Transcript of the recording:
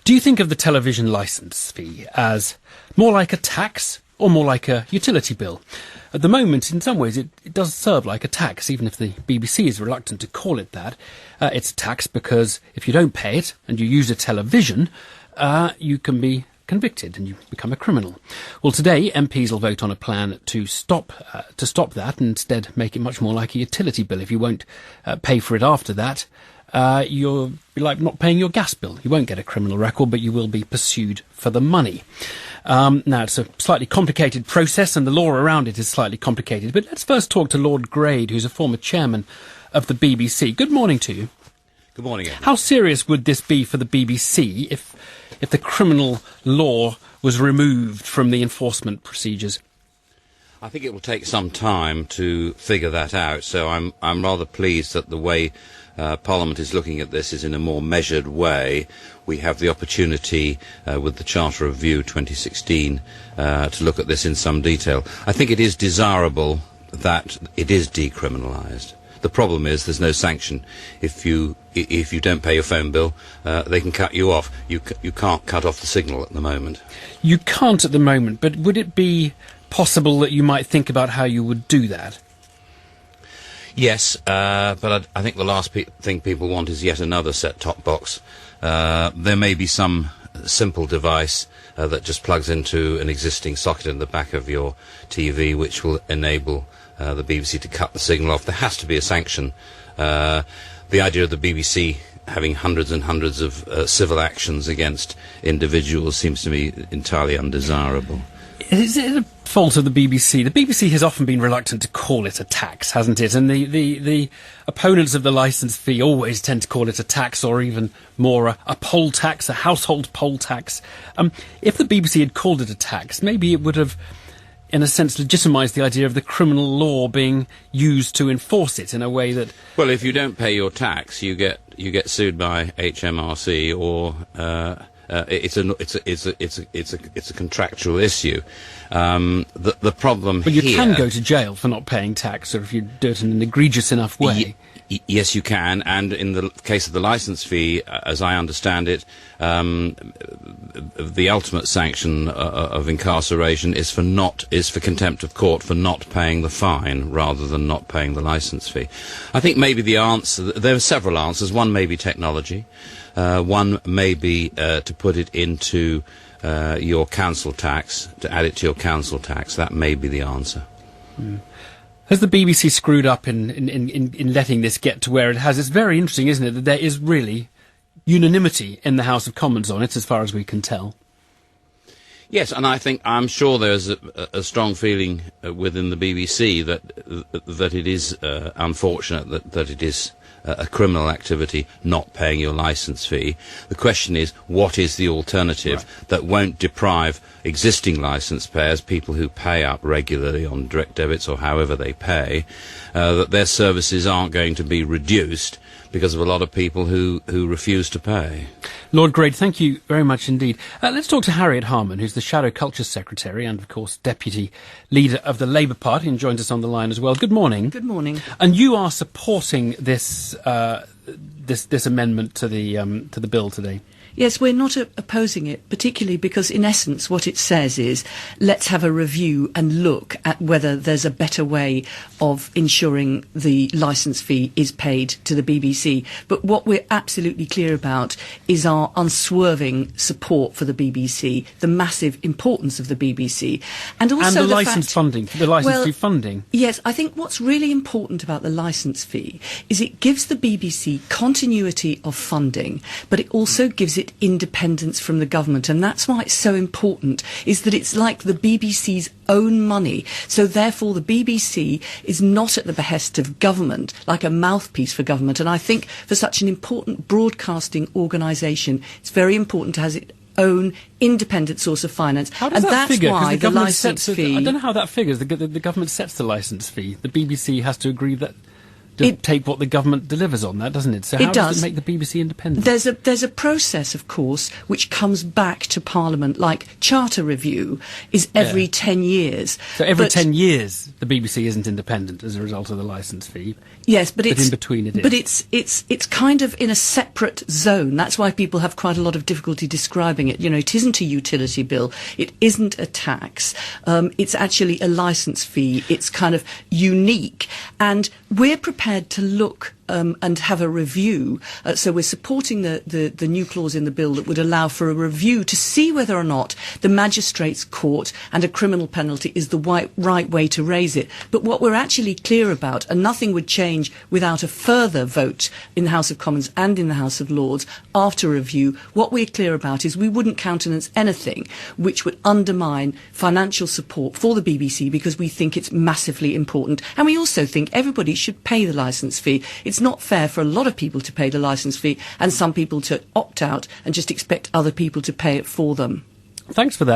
Do you think of the television licence fee as more like a tax or more like a utility bill? At the moment, in some ways, it does serve like a tax, even if the BBC is reluctant to call it that. It's a tax because if you don't pay it and you use a television, you can be convicted and you become a criminal. Well, today MPs will vote on a plan to stop that and instead make it much more like a utility bill. If you won't pay for it after that, you'll be like not paying your gas bill. You won't get a criminal record, but you will be pursued for the money. Now, it's a slightly complicated process and the law around it is slightly complicated. But let's first talk to Lord Grade, who's a former chairman of the BBC. Good morning to you. Good morning, Ed. How serious would this be for the BBC if the criminal law was removed from the enforcement procedures? I think it will take some time to figure that out, so I'm rather pleased that the way Parliament is looking at this is in a more measured way. We have the opportunity with the Charter Review 2016 to look at this in some detail. I think it is desirable that it is decriminalised. The problem is there's no sanction. If you don't pay your phone bill, they can cut you off. You can't cut off the signal at the moment. You can't at the moment, but would it be possible that you might think about how you would do that? Yes, but I think the last thing people want is yet another set-top box. There may be some simple device that just plugs into an existing socket in the back of your TV, which will enable the BBC to cut the signal off. There has to be a sanction. The idea of the BBC having hundreds and hundreds of civil actions against individuals seems to me entirely undesirable. Is it a fault of the BBC? The BBC has often been reluctant to call it a tax, hasn't it? And the opponents of the licence fee always tend to call it a tax, or even more a poll tax, a household poll tax. If the BBC had called it a tax, maybe it would have, in a sense, legitimised the idea of the criminal law being used to enforce it in a way that... Well, if you don't pay your tax, you get sued by HMRC, or it's a contractual issue. The problem here... But you can go to jail for not paying tax, or if you do it in an egregious enough way. Yes, you can, and in the case of the licence fee, as I understand it, the ultimate sanction of incarceration is for contempt of court for not paying the fine rather than not paying the licence fee. I think maybe the answer, there are several answers. One may be technology. One may be to put it into your council tax, to add it to your council tax. That may be the answer. Mm. Has the BBC screwed up in letting this get to where it has? It's very interesting, isn't it, that there is really unanimity in the House of Commons on it, as far as we can tell. Yes, and I'm sure there's a strong feeling within the BBC that it is unfortunate that it is a criminal activity not paying your licence fee. The question is, what is the alternative that won't deprive existing licence payers, people who pay up regularly on direct debits or however they pay, that their services aren't going to be reduced because of a lot of people who refuse to pay. Lord Grade, thank you very much indeed. Let's talk to Harriet Harman, who's the Shadow Culture Secretary and, of course, Deputy Leader of the Labour Party, and joins us on the line as well. Good morning. Good morning. And you are supporting this this amendment to the bill today? Yes, we're not opposing it, particularly because, in essence, what it says is, let's have a review and look at whether there's a better way of ensuring the licence fee is paid to the BBC. But what we're absolutely clear about is our unswerving support for the BBC, the massive importance of the BBC, and also and the licence funding, the licence fee funding. Yes, I think what's really important about the licence fee is it gives the BBC continuity of funding, but it also gives it independence from the government, and that's why it's so important, is that it's like the BBC's own money. So therefore the BBC is not at the behest of government, like a mouthpiece for government. And I think for such an important broadcasting organisation, it's very important to have its own independent source of finance. How does and that that's figure? why the licence fee... I don't know how that figures. The government sets the licence fee. The BBC has to agree that take what the government delivers on that, doesn't it? So how does it make the BBC independent? There's a process, of course, which comes back to Parliament, like charter review is every 10 years. So every 10 years the BBC isn't independent as a result of the licence fee. Yes, but in between it is. But it's kind of in a separate zone. That's why people have quite a lot of difficulty describing it. You know, it isn't a utility bill. It isn't a tax. It's actually a licence fee. It's kind of unique. And we're prepared to look and have a review. So we're supporting the new clause in the bill that would allow for a review to see whether or not the magistrates' court and a criminal penalty is the right way to raise it. But what we're actually clear about, and nothing would change without a further vote in the House of Commons and in the House of Lords after review, what we're clear about is we wouldn't countenance anything which would undermine financial support for the BBC, because we think it's massively important. And we also think everybody should pay the licence fee. It's not fair for a lot of people to pay the licence fee and some people to opt out and just expect other people to pay it for them. Thanks for that.